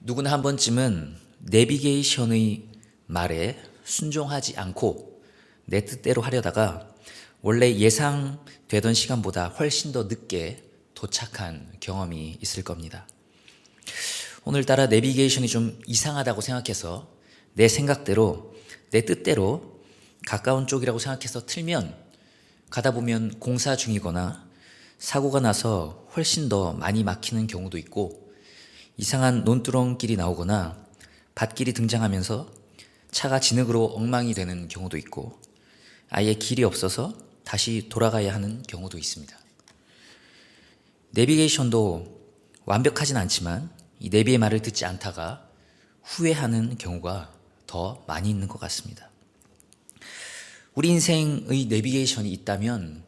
누구나 한 번쯤은 내비게이션의 말에 순종하지 않고 내 뜻대로 하려다가 원래 예상되던 시간보다 훨씬 더 늦게 도착한 경험이 있을 겁니다. 오늘따라 내비게이션이 좀 이상하다고 생각해서 내 생각대로, 내 뜻대로 가까운 쪽이라고 생각해서 틀면 가다 보면 공사 중이거나 사고가 나서 훨씬 더 많이 막히는 경우도 있고, 이상한 논두렁길이 나오거나 밭길이 등장하면서 차가 진흙으로 엉망이 되는 경우도 있고, 아예 길이 없어서 다시 돌아가야 하는 경우도 있습니다. 내비게이션도 완벽하진 않지만 이 내비의 말을 듣지 않다가 후회하는 경우가 더 많이 있는 것 같습니다. 우리 인생의 내비게이션이 있다면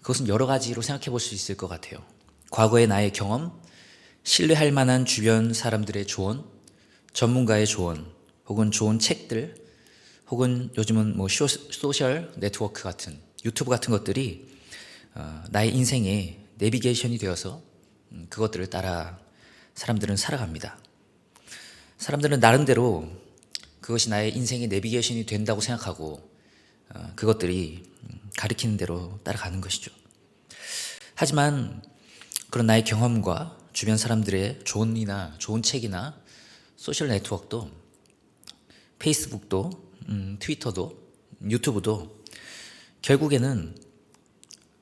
그것은 여러 가지로 생각해 볼 수 있을 것 같아요. 과거의 나의 경험, 신뢰할 만한 주변 사람들의 조언, 전문가의 조언, 혹은 좋은 책들, 혹은 요즘은 소셜 네트워크 같은, 유튜브 같은 것들이 나의 인생의 내비게이션이 되어서 그것들을 따라 사람들은 살아갑니다. 사람들은 나름대로 그것이 나의 인생의 내비게이션이 된다고 생각하고 그것들이 가리키는 대로 따라가는 것이죠. 하지만 그런 나의 경험과 주변 사람들의 조언이나 좋은 책이나 소셜 네트워크도, 페이스북도, 트위터도, 유튜브도 결국에는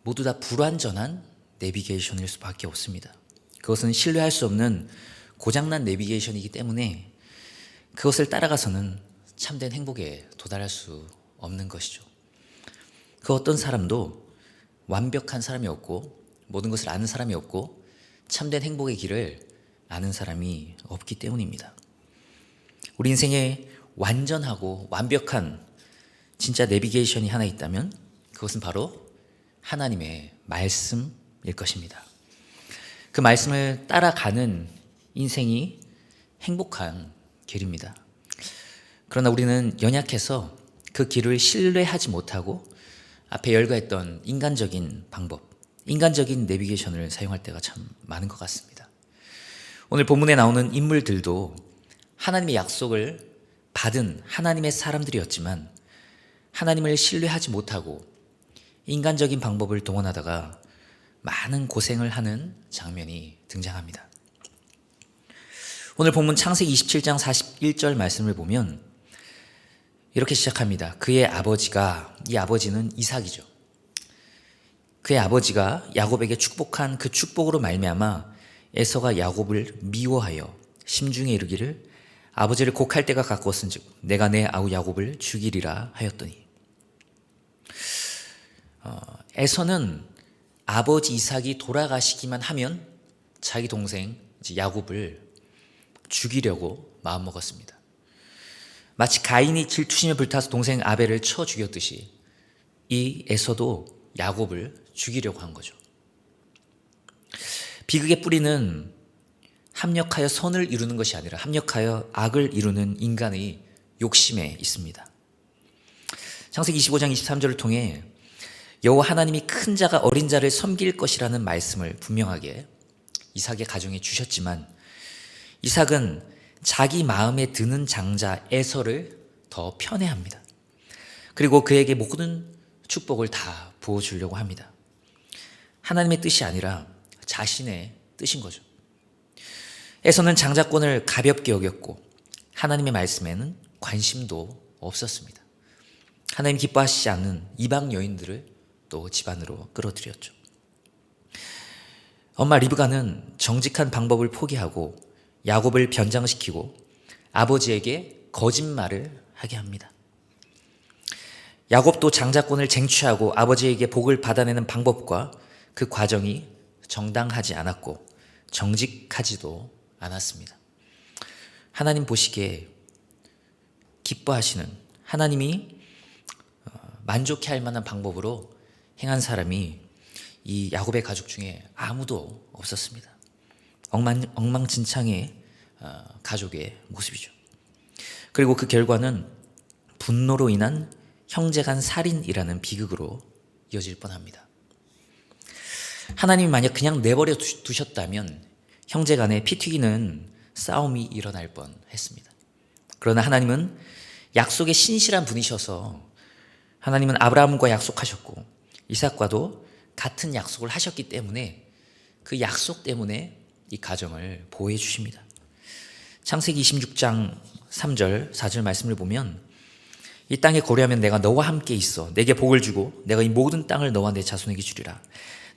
모두 다 불완전한 내비게이션일 수밖에 없습니다. 그것은 신뢰할 수 없는 고장난 내비게이션이기 때문에 그것을 따라가서는 참된 행복에 도달할 수 없는 것이죠. 그 어떤 사람도 완벽한 사람이 없고 모든 것을 아는 사람이 없고 참된 행복의 길을 아는 사람이 없기 때문입니다. 우리 인생에 완전하고 완벽한 진짜 내비게이션이 하나 있다면 그것은 바로 하나님의 말씀일 것입니다. 그 말씀을 따라가는 인생이 행복한 길입니다. 그러나 우리는 연약해서 그 길을 신뢰하지 못하고 앞에 열거했던 인간적인 방법, 인간적인 내비게이션을 사용할 때가 참 많은 것 같습니다. 오늘 본문에 나오는 인물들도 하나님의 약속을 받은 하나님의 사람들이었지만 하나님을 신뢰하지 못하고 인간적인 방법을 동원하다가 많은 고생을 하는 장면이 등장합니다. 오늘 본문 창세기 27장 41절 말씀을 보면 이렇게 시작합니다. 그의 아버지가, 이 아버지는 이삭이죠. 그의 아버지가 야곱에게 축복한 그 축복으로 말미암아 에서가 야곱을 미워하여 심중에 이르기를 아버지를 곡할 때가 가까웠은즉 내가 내 아우 야곱을 죽이리라 하였더니, 에서는 아버지 이삭이 돌아가시기만 하면 자기 동생 야곱을 죽이려고 마음먹었습니다. 마치 가인이 질투심에 불타서 동생 아벨을 쳐 죽였듯이 이 에서도 야곱을 죽이려고 한 거죠. 비극의 뿌리는 합력하여 선을 이루는 것이 아니라 합력하여 악을 이루는 인간의 욕심에 있습니다. 창세기 25장 23절을 통해 여호와 하나님이 큰 자가 어린 자를 섬길 것이라는 말씀을 분명하게 이삭의 가정에 주셨지만 이삭은 자기 마음에 드는 장자 에서를 더 편애합니다. 그리고 그에게 모든 축복을 다 부어주려고 합니다. 하나님의 뜻이 아니라 자신의 뜻인 거죠. 에서는 장자권을 가볍게 여겼고 하나님의 말씀에는 관심도 없었습니다. 하나님 기뻐하시지 않는 이방 여인들을 또 집안으로 끌어들였죠. 엄마 리브가는 정직한 방법을 포기하고 야곱을 변장시키고 아버지에게 거짓말을 하게 합니다. 야곱도 장자권을 쟁취하고 아버지에게 복을 받아내는 방법과 그 과정이 정당하지 않았고 정직하지도 않았습니다. 하나님 보시기에 기뻐하시는, 하나님이 만족해 할 만한 방법으로 행한 사람이 이 야곱의 가족 중에 아무도 없었습니다. 엉망진창의 가족의 모습이죠. 그리고 그 결과는 분노로 인한 형제간 살인이라는 비극으로 이어질 뻔합니다. 하나님이 만약 그냥 내버려 두셨다면 형제간에 피 튀기는 싸움이 일어날 뻔했습니다. 그러나 하나님은 약속에 신실한 분이셔서 하나님은 아브라함과 약속하셨고 이삭과도 같은 약속을 하셨기 때문에 그 약속 때문에 이 가정을 보호해 주십니다. 창세기 26장 3절 4절 말씀을 보면 이 땅에 거류하면 내가 너와 함께 있어 내게 복을 주고 내가 이 모든 땅을 너와 내 자손에게 주리라.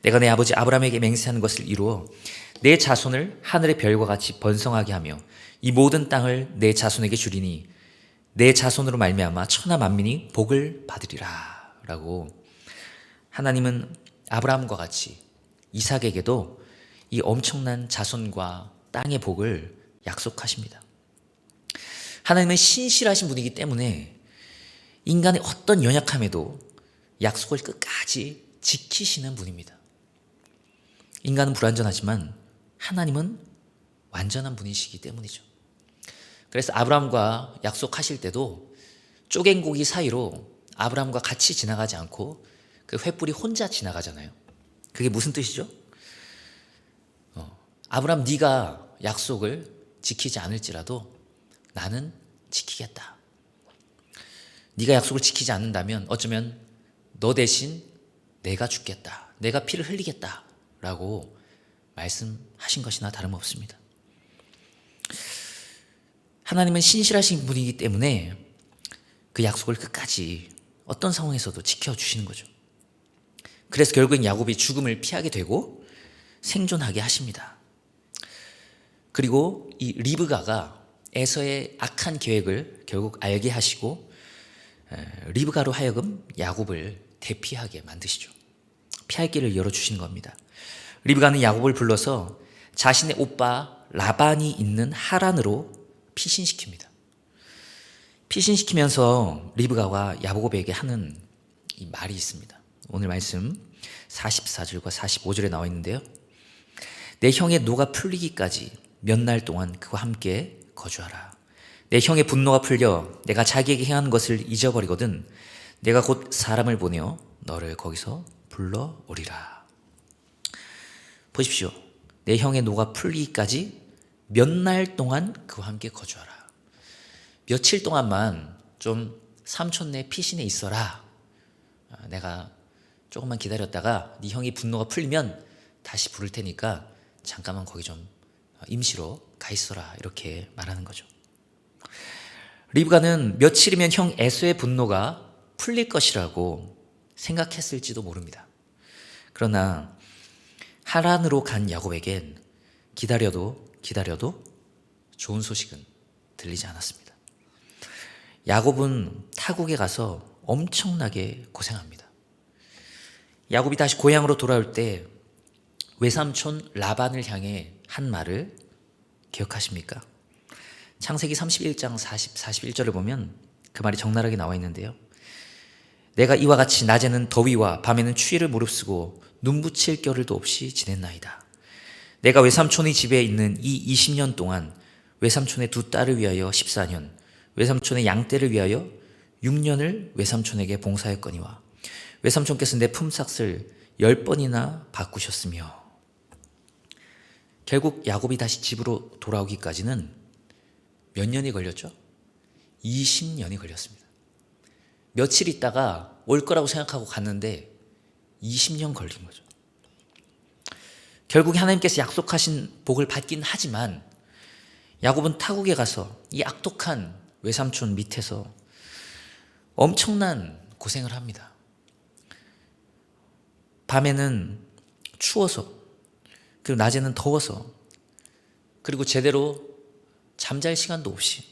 내가 내 아버지 아브라함에게 맹세한 것을 이루어 내 자손을 하늘의 별과 같이 번성하게 하며 이 모든 땅을 내 자손에게 주리니 내 자손으로 말미암아 천하 만민이 복을 받으리라 라고 하나님은 아브라함과 같이 이삭에게도 이 엄청난 자손과 땅의 복을 약속하십니다. 하나님은 신실하신 분이기 때문에 인간의 어떤 연약함에도 약속을 끝까지 지키시는 분입니다. 인간은 불완전하지만 하나님은 완전한 분이시기 때문이죠. 그래서 아브라함과 약속하실 때도 쪼갠 고기 사이로 아브라함과 같이 지나가지 않고 그 횃불이 혼자 지나가잖아요. 그게 무슨 뜻이죠? 아브라함 네가 약속을 지키지 않을지라도 나는 지키겠다. 네가 약속을 지키지 않는다면 어쩌면 너 대신 내가 죽겠다. 내가 피를 흘리겠다. 라고 말씀하신 것이나 다름없습니다. 하나님은 신실하신 분이기 때문에 그 약속을 끝까지 어떤 상황에서도 지켜주시는 거죠. 그래서 결국엔 야곱이 죽음을 피하게 되고 생존하게 하십니다. 그리고 이 리브가가 에서의 악한 계획을 결국 알게 하시고 리브가로 하여금 야곱을 대피하게 만드시죠. 피할 길을 열어주신 겁니다. 리브가는 야곱을 불러서 자신의 오빠 라반이 있는 하란으로 피신시킵니다. 피신시키면서 리브가와 야곱에게 하는 이 말이 있습니다. 오늘 말씀 44절과 45절에 나와 있는데요. 내 형의 노가 풀리기까지 몇 날 동안 그와 함께 거주하라. 내 형의 분노가 풀려 내가 자기에게 행한 것을 잊어버리거든 내가 곧 사람을 보내어 너를 거기서 불러오리라. 보십시오. 내 형의 노가 풀리기까지 몇 날 동안 그와 함께 거주하라. 며칠 동안만 좀 삼촌네 피신에 있어라. 내가 조금만 기다렸다가 네 형이 분노가 풀리면 다시 부를 테니까 잠깐만 거기 좀 임시로 가 있어라. 이렇게 말하는 거죠. 리브가는 며칠이면 형 에서의 분노가 풀릴 것이라고 생각했을지도 모릅니다. 그러나 하란으로 간 야곱에겐 기다려도 좋은 소식은 들리지 않았습니다. 야곱은 타국에 가서 엄청나게 고생합니다. 야곱이 다시 고향으로 돌아올 때 외삼촌 라반을 향해 한 말을 기억하십니까? 창세기 31장 41절을 보면 그 말이 적나라하게 나와 있는데요. 내가 이와 같이 낮에는 더위와 밤에는 추위를 무릅쓰고 눈 붙일 겨를도 없이 지냈나이다. 내가 외삼촌의 집에 있는 이 20년 동안 외삼촌의 두 딸을 위하여 14년, 외삼촌의 양떼를 위하여 6년을 외삼촌에게 봉사했거니와 외삼촌께서 내 품삯을 10번이나 바꾸셨으며. 결국 야곱이 다시 집으로 돌아오기까지는 몇 년이 걸렸죠? 20년이 걸렸습니다. 며칠 있다가 올 거라고 생각하고 갔는데 20년 걸린 거죠. 결국 하나님께서 약속하신 복을 받긴 하지만 야곱은 타국에 가서 이 악독한 외삼촌 밑에서 엄청난 고생을 합니다. 밤에는 추워서, 그리고 낮에는 더워서, 그리고 제대로 잠잘 시간도 없이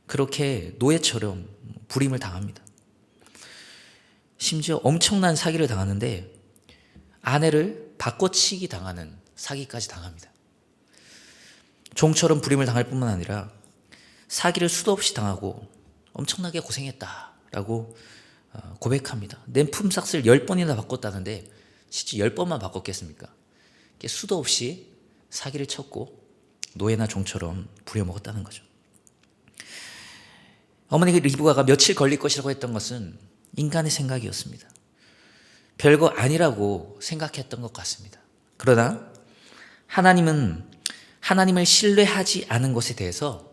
그렇게 노예처럼 부림을 당합니다. 심지어 엄청난 사기를 당하는데 아내를 바꿔치기 당하는 사기까지 당합니다. 종처럼 부림을 당할 뿐만 아니라 사기를 수도 없이 당하고 엄청나게 고생했다라고 고백합니다. 내 품삯을 10번이나 바꿨다는데 실제 10번만 바꿨겠습니까? 수도 없이 사기를 쳤고 노예나 종처럼 부려먹었다는 거죠. 어머니 리브가가 며칠 걸릴 것이라고 했던 것은 인간의 생각이었습니다. 별거 아니라고 생각했던 것 같습니다. 그러나 하나님은 하나님을 신뢰하지 않은 것에 대해서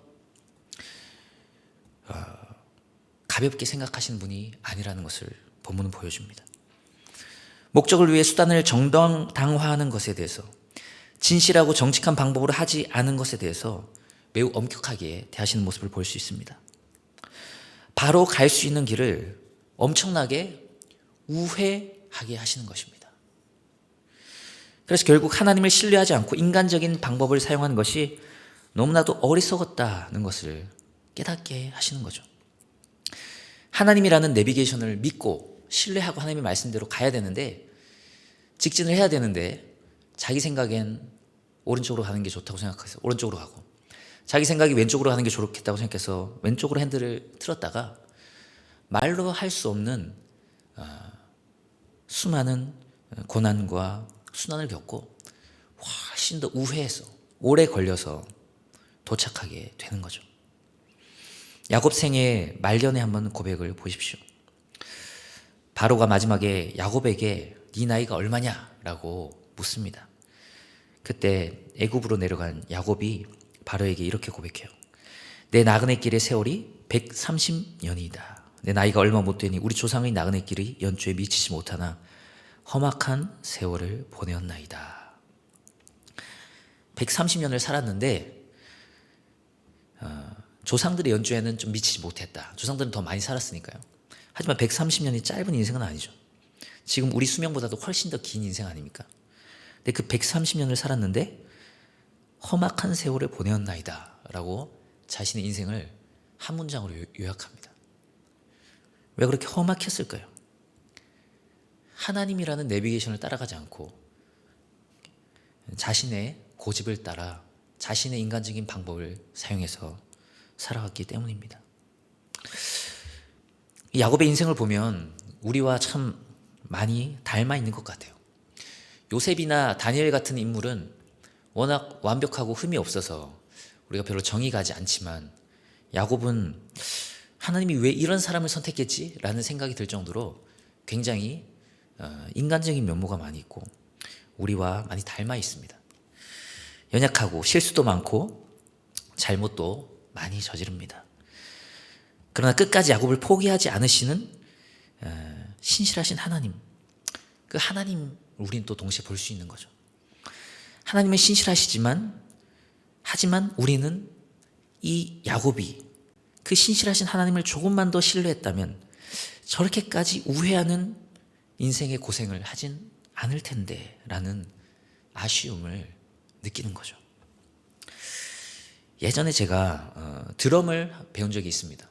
가볍게 생각하시는 분이 아니라는 것을 본문은 보여줍니다. 목적을 위해 수단을 정당화하는 것에 대해서, 진실하고 정직한 방법으로 하지 않은 것에 대해서 매우 엄격하게 대하시는 모습을 볼 수 있습니다. 바로 갈 수 있는 길을 엄청나게 우회하게 하시는 것입니다. 그래서 결국 하나님을 신뢰하지 않고 인간적인 방법을 사용하는 것이 너무나도 어리석었다는 것을 깨닫게 하시는 거죠. 하나님이라는 내비게이션을 믿고 신뢰하고 하나님의 말씀대로 가야 되는데, 직진을 해야 되는데 자기 생각엔 오른쪽으로 가는 게 좋다고 생각해서 오른쪽으로 가고, 자기 생각이 왼쪽으로 가는 게 좋겠다고 생각해서 왼쪽으로 핸들을 틀었다가 말로 할 수 없는 수많은 고난과 순환을 겪고 훨씬 더 우회해서 오래 걸려서 도착하게 되는 거죠. 야곱 생의 말년에 한번 고백을 보십시오. 바로가 마지막에 야곱에게 네 나이가 얼마냐라고 묻습니다. 그때 애굽으로 내려간 야곱이 바로에게 이렇게 고백해요. 내 나그네 길의 세월이 130년이다. 내 나이가 얼마 못 되니 우리 조상의 나그네 길이 연초에 미치지 못하나 험악한 세월을 보내었나이다. 130년을 살았는데 조상들의 연주에는 좀 미치지 못했다. 조상들은 더 많이 살았으니까요. 하지만 130년이 짧은 인생은 아니죠. 지금 우리 수명보다도 훨씬 더 긴 인생 아닙니까? 근데 그 130년을 살았는데 험악한 세월을 보내었나이다 라고 자신의 인생을 한 문장으로 요약합니다. 왜 그렇게 험악했을까요? 하나님이라는 내비게이션을 따라가지 않고 자신의 고집을 따라 자신의 인간적인 방법을 사용해서 살아갔기 때문입니다. 야곱의 인생을 보면 우리와 참 많이 닮아 있는 것 같아요. 요셉이나 다니엘 같은 인물은 워낙 완벽하고 흠이 없어서 우리가 별로 정이 가지 않지만, 야곱은 하나님이 왜 이런 사람을 선택했지? 라는 생각이 들 정도로 굉장히 인간적인 면모가 많이 있고 우리와 많이 닮아 있습니다. 연약하고 실수도 많고 잘못도 많이 저지릅니다. 그러나 끝까지 야곱을 포기하지 않으시는 신실하신 하나님, 그 하나님 우리는 또 동시에 볼 수 있는 거죠. 하나님은 신실하시지만 하지만 우리는 이 야곱이 그 신실하신 하나님을 조금만 더 신뢰했다면 저렇게까지 우회하는 인생의 고생을 하진 않을 텐데 라는 아쉬움을 느끼는 거죠. 예전에 제가 드럼을 배운 적이 있습니다.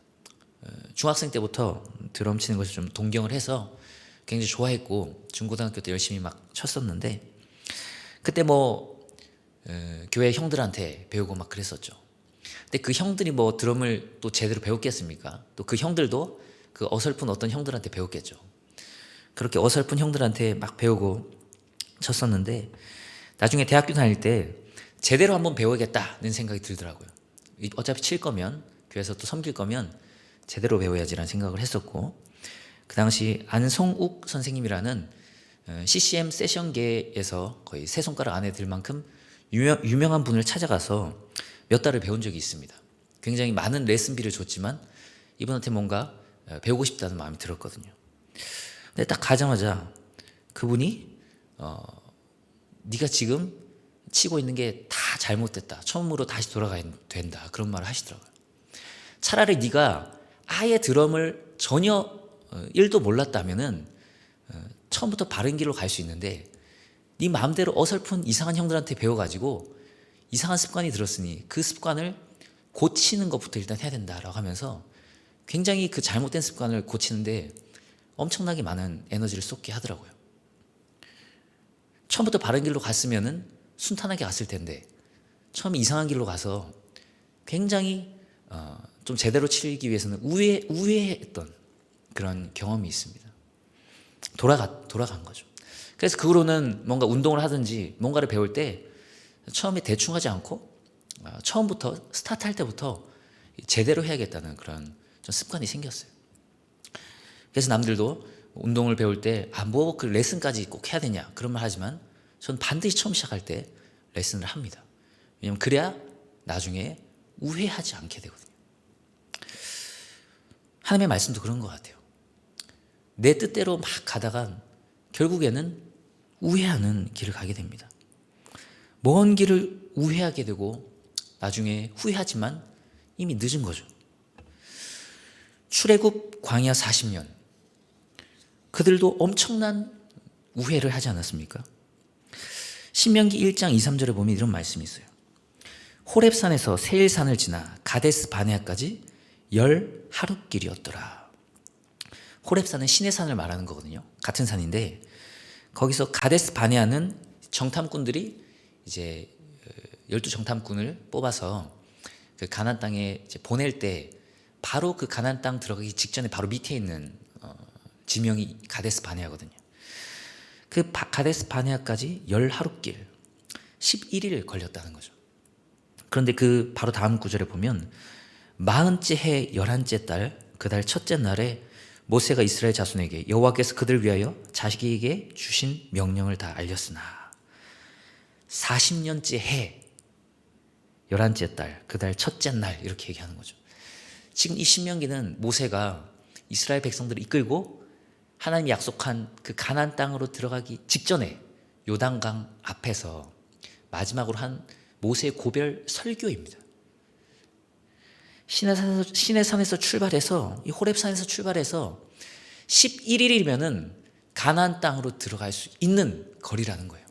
중학생 때부터 드럼 치는 것을 좀 동경을 해서 굉장히 좋아했고 중고등학교 때 열심히 막 쳤었는데, 그때 교회 형들한테 배우고 막 그랬었죠. 근데 그 형들이 드럼을 또 제대로 배웠겠습니까? 또 그 형들도 그 어설픈 어떤 형들한테 배웠겠죠. 그렇게 어설픈 형들한테 막 배우고 쳤었는데, 나중에 대학교 다닐 때 제대로 한번 배워야겠다는 생각이 들더라고요. 어차피 칠 거면, 교회에서 또 섬길 거면 제대로 배워야지라는 생각을 했었고, 그 당시 안성욱 선생님이라는 CCM 세션계에서 거의 세 손가락 안에 들 만큼 유명한 분을 찾아가서 몇 달을 배운 적이 있습니다. 굉장히 많은 레슨비를 줬지만 이분한테 뭔가 배우고 싶다는 마음이 들었거든요. 근데 딱 가자마자 그분이 네가 지금 치고 있는 게 다 잘못됐다. 처음으로 다시 돌아가야 된다. 그런 말을 하시더라고요. 차라리 네가 아예 드럼을 전혀 1도 몰랐다면은 처음부터 바른 길로 갈 수 있는데, 네 마음대로 어설픈 이상한 형들한테 배워가지고 이상한 습관이 들었으니 그 습관을 고치는 것부터 일단 해야 된다라고 하면서 굉장히 그 잘못된 습관을 고치는데 엄청나게 많은 에너지를 쏟게 하더라고요. 처음부터 바른 길로 갔으면은 순탄하게 갔을 텐데 처음에 이상한 길로 가서 굉장히 좀 제대로 치기 위해서는 우회했던 그런 경험이 있습니다. 돌아간 거죠. 그래서 그 후로는 뭔가 운동을 하든지 뭔가를 배울 때 처음에 대충 하지 않고 처음부터 스타트할 때부터 제대로 해야겠다는 그런 좀 습관이 생겼어요. 그래서 남들도 운동을 배울 때 그 레슨까지 꼭 해야 되냐 그런 말 하지만 전 반드시 처음 시작할 때 레슨을 합니다. 왜냐하면 그래야 나중에 우회하지 않게 되거든요. 하나님의 말씀도 그런 것 같아요. 내 뜻대로 막 가다가 결국에는 우회하는 길을 가게 됩니다. 먼 길을 우회하게 되고 나중에 후회하지만 이미 늦은 거죠. 출애굽 광야 40년, 그들도 엄청난 우회를 하지 않았습니까? 신명기 1장 2, 3절에 보면 이런 말씀이 있어요. 호렙산에서 세일산을 지나 가데스 바네아까지 10하룻길이었더라. 호렙산은 신의 산을 말하는 거거든요. 같은 산인데 거기서 가데스 바네아는 정탐꾼들이 이제 12정탐꾼을 뽑아서 그 가나안 땅에 이제 보낼 때 바로 그 가나안 땅 들어가기 직전에 바로 밑에 있는 지명이 가데스 바네아거든요. 그 가데스 바네아까지 10하룻길 11일 걸렸다는 거죠. 그런데 그 바로 다음 구절에 보면 40째 해 11째 달 그 달 첫째 날에 모세가 이스라엘 자손에게 여호와께서 그들 위하여 자기에게 주신 명령을 다 알렸으나 40년째 해 11째 달 그 달 첫째 날 이렇게 얘기하는 거죠. 지금 이 신명기는 모세가 이스라엘 백성들을 이끌고 하나님이 약속한 그 가나안 땅으로 들어가기 직전에 요단강 앞에서 마지막으로 한 모세의 고별 설교입니다. 시내산에서 출발해서 이 호렙산에서 출발해서 11일이면은 가나안 땅으로 들어갈 수 있는 거리라는 거예요.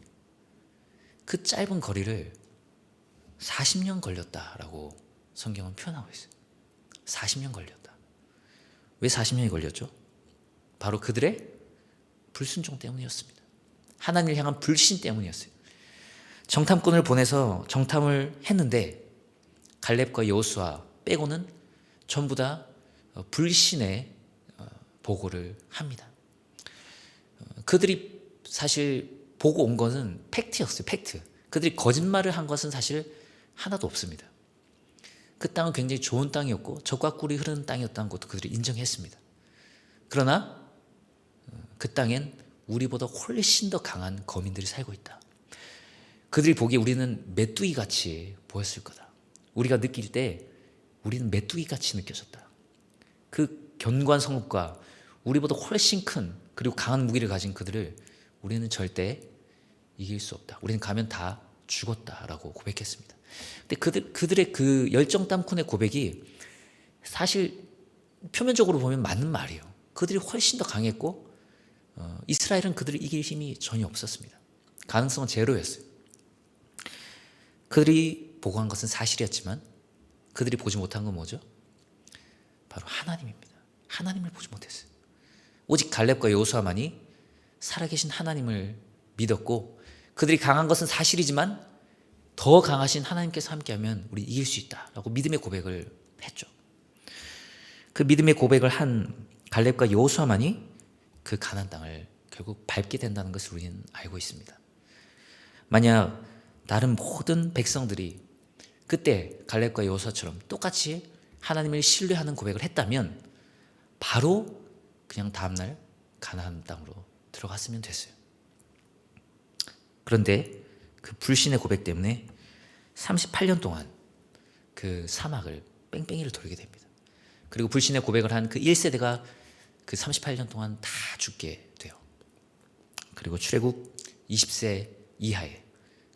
그 짧은 거리를 40년 걸렸다라고 성경은 표현하고 있어요. 40년 걸렸다. 왜 40년이 걸렸죠? 바로 그들의 불순종 때문이었습니다. 하나님을 향한 불신 때문이었어요. 정탐꾼을 보내서 정탐을 했는데 갈렙과 여호수아 빼고는 전부 다 불신의 보고를 합니다. 그들이 사실 보고 온 것은 팩트였어요. 팩트. 그들이 거짓말을 한 것은 사실 하나도 없습니다. 그 땅은 굉장히 좋은 땅이었고 젖과 꿀이 흐르는 땅이었다는 것도 그들이 인정했습니다. 그러나 그 땅엔 우리보다 훨씬 더 강한 거민들이 살고 있다. 그들이 보기에 우리는 메뚜기같이 보였을 거다. 우리가 느낄 때 우리는 메뚜기같이 느껴졌다. 그 견고한 성읍과 우리보다 훨씬 큰 그리고 강한 무기를 가진 그들을 우리는 절대 이길 수 없다. 우리는 가면 다 죽었다라고 고백했습니다. 근데 그들의 그 열정땀꾼의 고백이 사실 표면적으로 보면 맞는 말이에요. 그들이 훨씬 더 강했고 이스라엘은 그들을 이길 힘이 전혀 없었습니다. 가능성은 제로였어요. 그들이 보고한 것은 사실이었지만 그들이 보지 못한 건 뭐죠? 바로 하나님입니다. 하나님을 보지 못했어요. 오직 갈렙과 여호수아만이 살아계신 하나님을 믿었고 그들이 강한 것은 사실이지만 더 강하신 하나님께서 함께하면 우리 이길 수 있다라고 믿음의 고백을 했죠. 그 믿음의 고백을 한 갈렙과 여호수아만이 그 가나안 땅을 결국 밟게 된다는 것을 우리는 알고 있습니다. 만약 다른 모든 백성들이 그때 갈렙과 여호수아처럼 똑같이 하나님을 신뢰하는 고백을 했다면 바로 그냥 다음날 가나안 땅으로 들어갔으면 됐어요. 그런데 그 불신의 고백 때문에 38년 동안 그 사막을 뺑뺑이를 돌게 됩니다. 그리고 불신의 고백을 한 그 1세대가 그 38년 동안 다 죽게 돼요. 그리고 출애굽 20세 이하의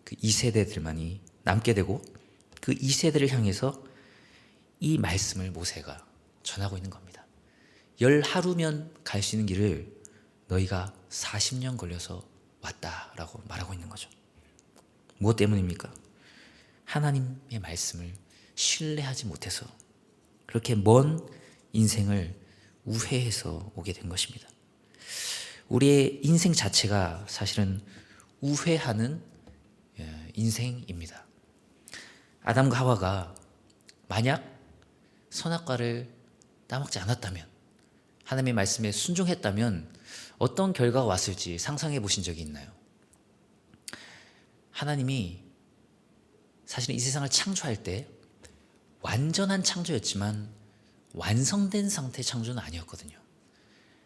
그 2세대들만이 남게 되고 그 2세대를 향해서 이 말씀을 모세가 전하고 있는 겁니다. 10하루면 갈 수 있는 길을 너희가 40년 걸려서 왔다라고 말하고 있는 거죠. 무엇 때문입니까? 하나님의 말씀을 신뢰하지 못해서 그렇게 먼 인생을 우회해서 오게 된 것입니다. 우리의 인생 자체가 사실은 우회하는 인생입니다. 아담과 하와가 만약 선악과를 따먹지 않았다면 하나님의 말씀에 순종했다면 어떤 결과가 왔을지 상상해 보신 적이 있나요? 하나님이 사실은 이 세상을 창조할 때 완전한 창조였지만 완성된 상태의 창조는 아니었거든요.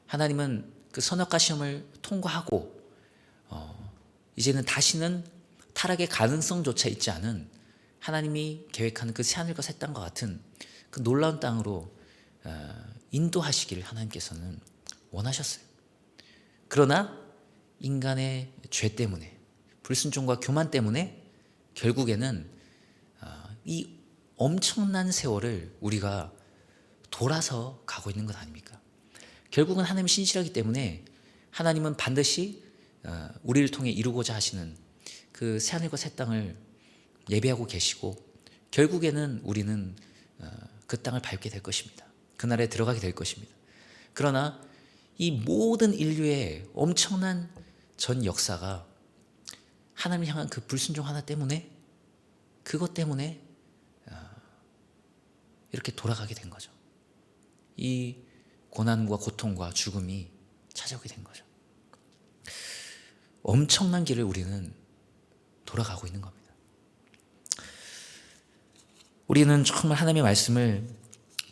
하나님은 그 선악과 시험을 통과하고 이제는 다시는 타락의 가능성조차 있지 않은 하나님이 계획하는 그 새하늘과 새 땅과 같은 그 놀라운 땅으로 인도하시기를 하나님께서는 원하셨어요. 그러나 인간의 죄 때문에, 불순종과 교만 때문에 결국에는 이 엄청난 세월을 우리가 돌아서 가고 있는 것 아닙니까? 결국은 하나님은 신실하기 때문에 하나님은 반드시 우리를 통해 이루고자 하시는 그 새하늘과 새 땅을 예배하고 계시고, 결국에는 우리는 그 땅을 밟게 될 것입니다. 그 나라에 들어가게 될 것입니다. 그러나 이 모든 인류의 엄청난 전 역사가 하나님을 향한 그 불순종 하나 때문에, 그것 때문에 이렇게 돌아가게 된 거죠. 이 고난과 고통과 죽음이 찾아오게 된 거죠. 엄청난 길을 우리는 돌아가고 있는 겁니다. 우리는 정말 하나님의 말씀을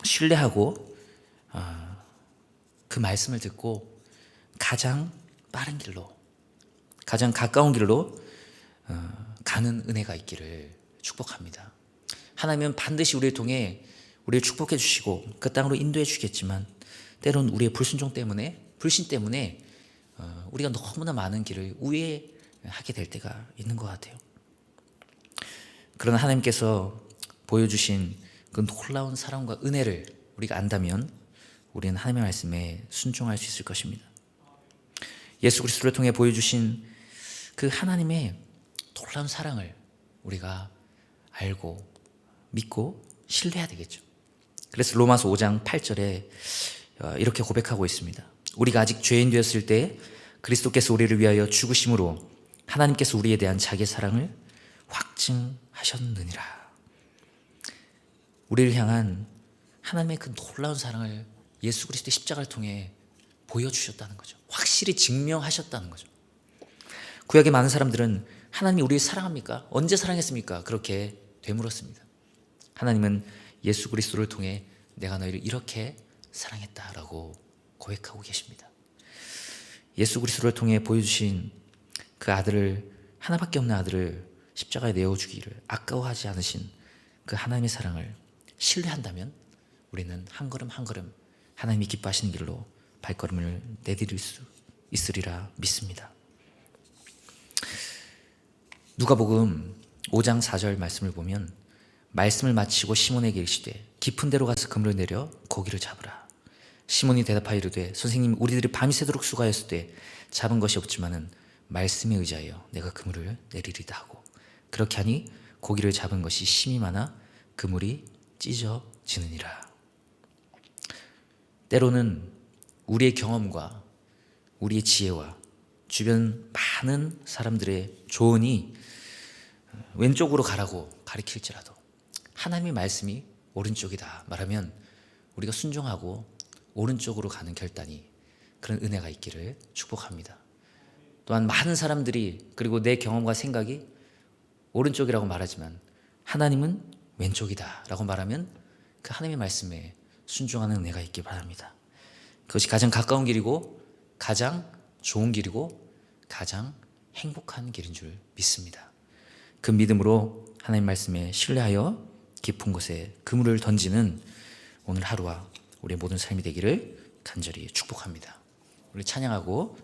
신뢰하고 그 말씀을 듣고 가장 빠른 길로, 가장 가까운 길로 가는 은혜가 있기를 축복합니다. 하나님은 반드시 우리를 통해 우리를 축복해 주시고 그 땅으로 인도해 주겠지만, 때로는 우리의 불순종 때문에, 불신 때문에 우리가 너무나 많은 길을 우회하게 될 때가 있는 것 같아요. 그러나 하나님께서 보여주신 그 놀라운 사랑과 은혜를 우리가 안다면 우리는 하나님의 말씀에 순종할 수 있을 것입니다. 예수 그리스도를 통해 보여주신 그 하나님의 놀라운 사랑을 우리가 알고 믿고 신뢰해야 되겠죠. 그래서 로마서 5장 8절에 이렇게 고백하고 있습니다. 우리가 아직 죄인 되었을 때 그리스도께서 우리를 위하여 죽으심으로 하나님께서 우리에 대한 자기의 사랑을 확증하셨느니라. 우리를 향한 하나님의 그 놀라운 사랑을 예수 그리스도의 십자가를 통해 보여주셨다는 거죠. 확실히 증명하셨다는 거죠. 구약의 많은 사람들은 하나님이 우리를 사랑합니까? 언제 사랑했습니까? 그렇게 되물었습니다. 하나님은 예수 그리스도를 통해 내가 너희를 이렇게 사랑했다라고 고백하고 계십니다. 예수 그리스도를 통해 보여주신 그 아들을, 하나밖에 없는 아들을 십자가에 내어주기를 아까워하지 않으신 그 하나님의 사랑을 신뢰한다면 우리는 한 걸음 한 걸음 하나님이 기뻐하시는 길로 발걸음을 내디딜 수 있으리라 믿습니다. 누가복음 5장 4절 말씀을 보면, 말씀을 마치고 시몬에게 이르시되 깊은 데로 가서 그물을 내려 고기를 잡으라. 시몬이 대답하여 이르되 선생님, 우리들이 밤이 새도록 수고하였을 때 잡은 것이 없지만은 말씀에 의지하여 내가 그물을 내리리다 하고, 그렇게 하니 고기를 잡은 것이 심이 많아 그물이 찢어지느니라. 때로는 우리의 경험과 우리의 지혜와 주변 많은 사람들의 조언이 왼쪽으로 가라고 가리킬지라도 하나님의 말씀이 오른쪽이다 말하면 우리가 순종하고 오른쪽으로 가는 결단이, 그런 은혜가 있기를 축복합니다. 또한 많은 사람들이, 그리고 내 경험과 생각이 오른쪽이라고 말하지만 하나님은 왼쪽이다 라고 말하면 그 하나님의 말씀에 순종하는 은혜가 있길 바랍니다. 그것이 가장 가까운 길이고 가장 좋은 길이고 가장 행복한 길인 줄 믿습니다. 그 믿음으로 하나님 말씀에 신뢰하여 깊은 곳에 그물을 던지는 오늘 하루와 우리의 모든 삶이 되기를 간절히 축복합니다. 우리 찬양하고